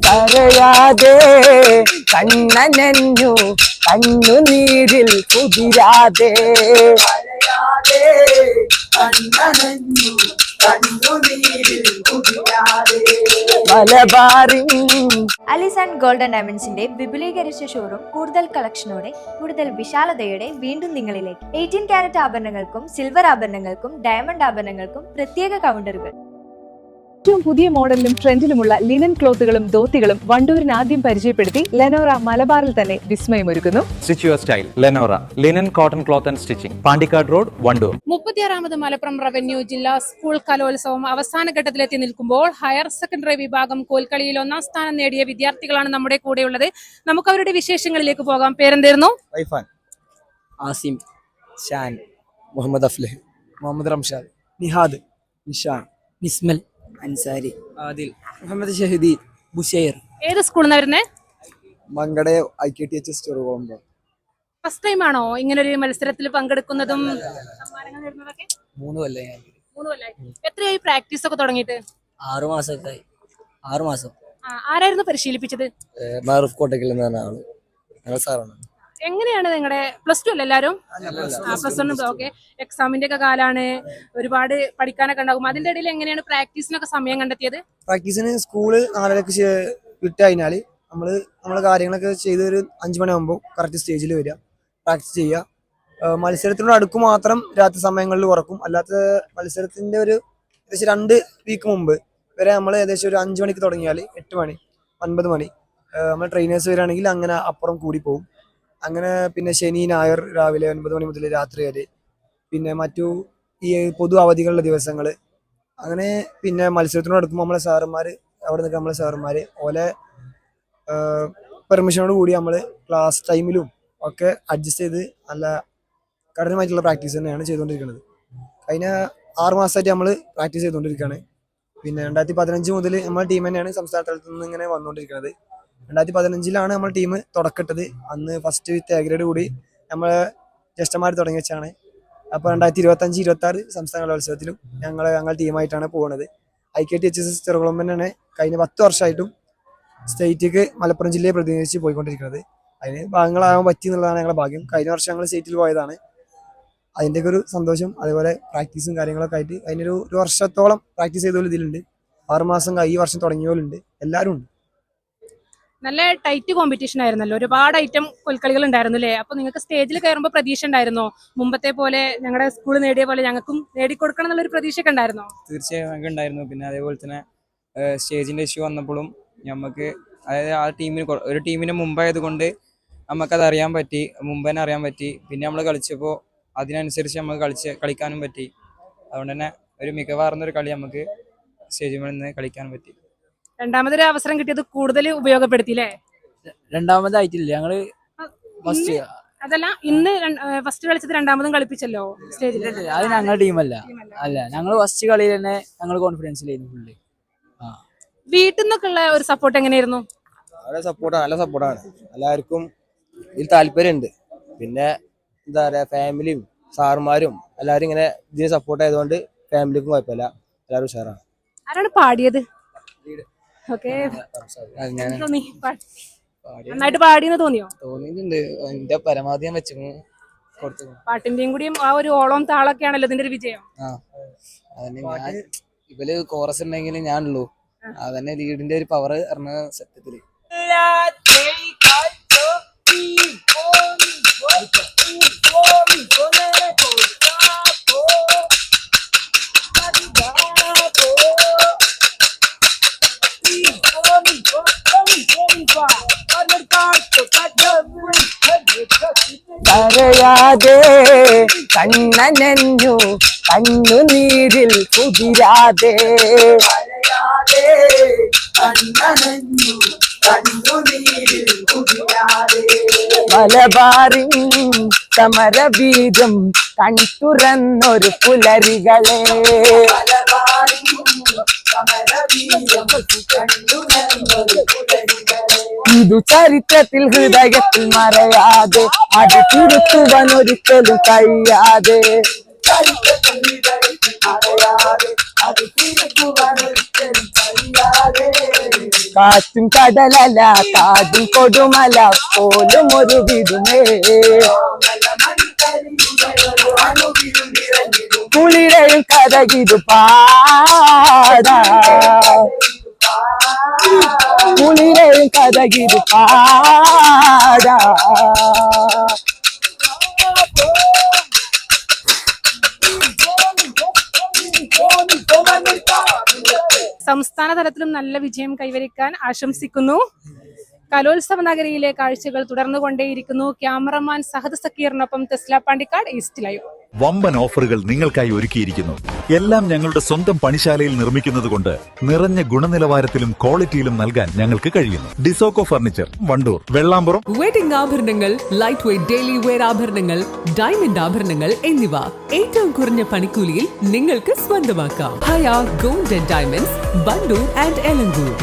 കരയാതെ കണ്ണനഞ്ഞു കണ്ണുനീരിൽ കുതിരാതെ മലബാറിൻ Alice and golden ഡയമണ്ട്സിന്റെ വിപുലീകരിച്ച ഷോറൂം കൂടുതൽ കളക്ഷനോടെ കൂടുതൽ വിശാലതയോടെ വീണ്ടും നിങ്ങളിലേക്ക് 18 കാരറ്റ് ആഭരണങ്ങൾക്കും സിൽവർ ആഭരണങ്ങൾക്കും ഡയമണ്ട് ആഭരണങ്ങൾക്കും പ്രത്യേക കൗണ്ടറുകൾ. ഏറ്റവും പുതിയ മോഡലിലും ട്രെൻഡിലുമുള്ള ലിനൻ ക്ലോത്തുകളും ധോത്തികളും വണ്ടൂരിന് ആദ്യം പരിചയപ്പെടുത്തി ലെനോറ മലബാറിൽ തന്നെ വിസ്മയമൊരുക്കുന്നു. Stitch your style Lenora linen cotton cloth and stitching, Pandikkad road, Wandoor. 36ാമത് മലപ്പുറം റവന്യൂ ജില്ലാ സ്കൂൾ കലോത്സവം അവസാന ഘട്ടത്തിലെത്തി നിൽക്കുമ്പോൾ ഹയർ സെക്കൻഡറി വിഭാഗം കോൽക്കളിയിൽ 1ാം സ്ഥാനം നേടിയ വിദ്യാർത്ഥികളാണ് നമ്മുടെ കൂടെയുള്ളത്. നമുക്ക് അവരുടെ വിശേഷങ്ങളിലേക്ക് പോകാം. പേരെന്തായിരുന്നു? ആസിം, ഷാൻ, മുഹമ്മദ് അഫ്ലഹ്, മുഹമ്മദ് റംഷാദ്, നിഹാദ്, നിഷാൻ, നിസ്മൽ, അൻസാരി, ആദിൽ, മുഹമ്മദ് ഷഹീദി, ബുഷൈർ. ഏത് സ്കൂളിൽ നിന്നാണ് വരുന്നത്? മങ്കടെ IKTHS ചെറുകോമ്പ്. ഫസ്റ്റ് ടൈം ആണോ ഇങ്ങനെ ഒരു മത്സരത്തിൽ പങ്കെടുക്കുന്നതും സമ്മാനങ്ങൾ നേടുന്നതൊക്കെ? 3 കൊല്ലം. 3 കൊല്ലമായി. എത്രയായി പ്രാക്ടീസ് ഒക്കെ തുടങ്ങിയിട്ട്? 6 മാസമൊക്കെ. 6 മാസം. ആരായിരുന്നു പരിശീലിപ്പിച്ചത്? മാറൂഫ് കോട്ടക്കൽ എന്ന് പറഞ്ഞ ആള്, ഞങ്ങൾ സാറാണ്. എങ്ങനെയാണ് നിങ്ങളുടെ +2 അല്ലേ എല്ലാവരും? +1. ഓക്കെ. എക്സാമിന്റെ ഒക്കെ കാലാണ്, ഒരുപാട് പഠിക്കാനൊക്കെ ഉണ്ടാകും. അതിന്റെ ഇടയിൽ എങ്ങനെയാണ് പ്രാക്ടീസിനൊക്കെ സമയം കണ്ടെത്തിയത്? പ്രാക്ടീസിന് സ്കൂള് 4:30 വിട്ട് കഴിഞ്ഞാല് നമ്മള് കാര്യങ്ങളൊക്കെ ചെയ്ത് ഒരു 5 മണിയാകുമ്പോൾ കറക്റ്റ് സ്റ്റേജിൽ വരിക, പ്രാക്ടീസ് ചെയ്യുക. മത്സരത്തിനോട് അടുക്ക് മാത്രം രാത്രി സമയങ്ങളിൽ ഉറക്കും. അല്ലാത്ത മത്സരത്തിന്റെ ഒരു ഏകദേശം 2 വീക്ക് മുമ്പ് വരെ നമ്മൾ ഏകദേശം ഒരു 5 മണിക്ക് തുടങ്ങിയാൽ 8 മണി 9 മണി നമ്മൾ ട്രെയിനേഴ്സ് വരികയാണെങ്കിൽ അങ്ങനെ അപ്പുറം കൂടി പോകും. അങ്ങനെ പിന്നെ ശനി ഞായർ രാവിലെ 9 മണി മുതൽ രാത്രി വരെ, പിന്നെ മറ്റു ഈ പൊതു അവധികളുടെ ദിവസങ്ങൾ, അങ്ങനെ പിന്നെ മത്സരത്തിനോട് എടുക്കുമ്പോൾ നമ്മളെ സാറന്മാർ അവിടെ നിൽക്കുക, നമ്മളെ സാറന്മാർ ഓലെ പെർമിഷനോട് കൂടി നമ്മൾ ക്ലാസ് ടൈമിലും ഒക്കെ അഡ്ജസ്റ്റ് ചെയ്ത് നല്ല കഠിനമായിട്ടുള്ള പ്രാക്ടീസ് തന്നെയാണ് ചെയ്തുകൊണ്ടിരിക്കുന്നത്. കഴിഞ്ഞ 6 മാസമായിട്ട് നമ്മൾ പ്രാക്ടീസ് ചെയ്തുകൊണ്ടിരിക്കുകയാണ്. പിന്നെ 2015 മുതൽ നമ്മുടെ ടീം തന്നെയാണ് സംസ്ഥാന തലത്തിൽ നിന്ന് ഇങ്ങനെ വന്നുകൊണ്ടിരിക്കുന്നത്. 2015 നമ്മൾ ടീം തുടക്കട്ടത്. അന്ന് ഫസ്റ്റ് വിത്ത് എ ഗ്രേഡ് കൂടി നമ്മൾ ജ്യേഷ്ഠന്മാർ തുടങ്ങി വെച്ചാണ്. അപ്പോൾ 2025-26 സംസ്ഥാന കലോത്സവത്തിലും ഞങ്ങൾ ടീമായിട്ടാണ് പോകുന്നത്. IKTHS ചെറുകുളം തന്നെയാണ് കഴിഞ്ഞ 10 വർഷമായിട്ടും സ്റ്റേറ്റിക്ക് മലപ്പുറം ജില്ലയെ പ്രതിനിധീകരിച്ച് പോയിക്കൊണ്ടിരിക്കുന്നത്. അതിന് ഭാഗങ്ങളാകാൻ പറ്റി എന്നുള്ളതാണ് ഞങ്ങളുടെ ഭാഗ്യം. കഴിഞ്ഞ വർഷം ഞങ്ങൾ സ്റ്റേറ്റിൽ പോയതാണ്. അതിൻ്റെയൊക്കെ ഒരു സന്തോഷം, അതേപോലെ പ്രാക്ടീസും കാര്യങ്ങളൊക്കെ ആയിട്ട് അതിനൊരു വർഷത്തോളം പ്രാക്ടീസ് ചെയ്തോലും ഇതിലുണ്ട്. 6 മാസം ഈ വർഷം തുടങ്ങിയോലുണ്ട്, എല്ലാവരും ഉണ്ട്. നല്ല ടൈറ്റ് കോമ്പറ്റീഷൻ ആയിരുന്നല്ലോ, ഒരുപാട് ഐറ്റം കൊൽക്കളികൾ ഉണ്ടായിരുന്നു അല്ലേ? അപ്പൊ നിങ്ങൾക്ക് സ്റ്റേജിൽ കയറുമ്പോൾ പ്രതീക്ഷ ഉണ്ടായിരുന്നോ? മുമ്പത്തെ പോലെ ഞങ്ങളുടെ സ്കൂൾ നേടിയ പോലെ ഞങ്ങൾക്കും നേടിക്കൊടുക്കണം എന്നുള്ളൊരു പ്രതീക്ഷയൊക്കെ ഉണ്ടായിരുന്നോ? തീർച്ചയായും ഞങ്ങൾക്ക് ഉണ്ടായിരുന്നു. പിന്നെ അതേപോലെ തന്നെ സ്റ്റേജിന്റെ ഇഷ്യൂ വന്നപ്പോഴും നമുക്ക്, അതായത് ആ ഒരു ടീമിന് മുമ്പായത് കൊണ്ട് നമുക്കത് അറിയാൻ പറ്റി, മുമ്പ് തന്നെ അറിയാൻ പറ്റി. പിന്നെ നമ്മൾ കളിച്ചപ്പോൾ അതിനനുസരിച്ച് നമുക്ക് കളിക്കാനും പറ്റി. അതുകൊണ്ട് തന്നെ ഒരു മികവാർന്നൊരു കളി നമുക്ക് സ്റ്റേജിൽ നിന്ന് കളിക്കാനും പറ്റി. രണ്ടാമതൊരു അവസരം കിട്ടിയത് കൂടുതൽ ഉപയോഗപ്പെടുത്തിയില്ലേ? രണ്ടാമതായിട്ടില്ല, ഞങ്ങള് അതല്ല, ഇന്ന് ഫസ്റ്റ് കളിച്ചത് രണ്ടാമതും കളിപ്പിച്ചല്ലോ സ്റ്റേജിൽ. അത് ഞങ്ങളുടെ ടീമല്ല, ഞങ്ങൾ ഫസ്റ്റ് കളിയിൽ തന്നെ ഞങ്ങൾ കോൺഫിഡൻസിലായിരുന്നു ഫുള്ള്. വീട്ടിൽ നിന്നൊക്കെ ഉള്ള ഒരു സപ്പോർട്ട് എങ്ങനെയായിരുന്നു? നല്ല സപ്പോർട്ടാണ്. എല്ലാവർക്കും ഇതിൽ താല്പര്യമുണ്ട്. പിന്നെ എന്താ പറയാ, ഫാമിലിയും സാറുമാരും എല്ലാവരും ഇങ്ങനെ ഇതിന് സപ്പോർട്ട് ആയതുകൊണ്ട് ഫാമിലിക്കും കുഴപ്പമില്ല, എല്ലാവരും ഉഷാറാണ്. ആരാണ് പാടിയത്? നന്നായിട്ട് പാടിയെന്ന് തോന്നിയിട്ടുണ്ട്. എന്റെ പരമാവധി വെച്ചു കൊടുത്തു. പാട്ടിന്റെയും കൂടിയും ആ ഒരു ഓളം താളൊക്കെ ആണല്ലോ ഇതിന്റെ ഒരു വിജയം. ഇവല് കോറസ് ഉണ്ടെങ്കിൽ ഞാനുള്ളൂ, അതന്നെ ലീഡിന്റെ ഒരു പവർ പറഞ്ഞ സത്യത്തില്. കരയാതെ കണ്ണനഞ്ഞു കണ്ണുനീരിൽ കുതിരാതെ മലബാറിൻ സമരബീജം കൺതുറന്നൊരു പുലരികളെ ഇതു ചരിത്രത്തിൽ ഹൃദയത്തിൽ മറയാതെ അത് തിരുത്തുവാൻ ഒരിക്കലും കഴിയാതെ കാറ്റും കടലല കാടും കൊടുമല പോലും ഒരു വിടുമേ കുളിരയും കഥകിതു പാടാ കുളിരയും കഥകിതു പാടാ സംസ്ഥാന തലത്തിലും നല്ല വിജയം കൈവരിക്കാൻ ആശംസിക്കുന്നു. കലോത്സവ നഗരിയിലെ കാഴ്ചകൾ തുടർന്നുകൊണ്ടേയിരിക്കുന്നു. ക്യാമറമാൻ സഹദ് സക്കീറിനൊപ്പം തെസ്ല പാണ്ടിക്കാട്, ഈസ്റ്റ് ലൈവ്. വമ്പൻ ഓഫറുകൾ നിങ്ങൾക്കായി ഒരുക്കിയിരിക്കുന്നു. എല്ലാം ഞങ്ങളുടെ സ്വന്തം പണിശാലയിൽ നിർമ്മിക്കുന്നത് കൊണ്ട് നിറഞ്ഞ ഗുണനിലവാരത്തിലും ക്വാളിറ്റിയിലും നൽകാൻ ഞങ്ങൾക്ക് കഴിയുന്നു. ഡിസോക്കോ ഫർണിച്ചർ, വണ്ടൂർ, വെള്ളാമ്പുറം. വെഡിംഗ് ആഭരണങ്ങൾ, ലൈറ്റ് വെയ്റ്റ് ഡെയിലി വെയർ ആഭരണങ്ങൾ, ഡയമണ്ട് ആഭരണങ്ങൾ എന്നിവ ഏറ്റവും കുറഞ്ഞ പണിക്കൂലിയിൽ നിങ്ങൾക്ക് സ്വന്തമാക്കാം. Haya gold and diamonds, Wandoor and Elankur.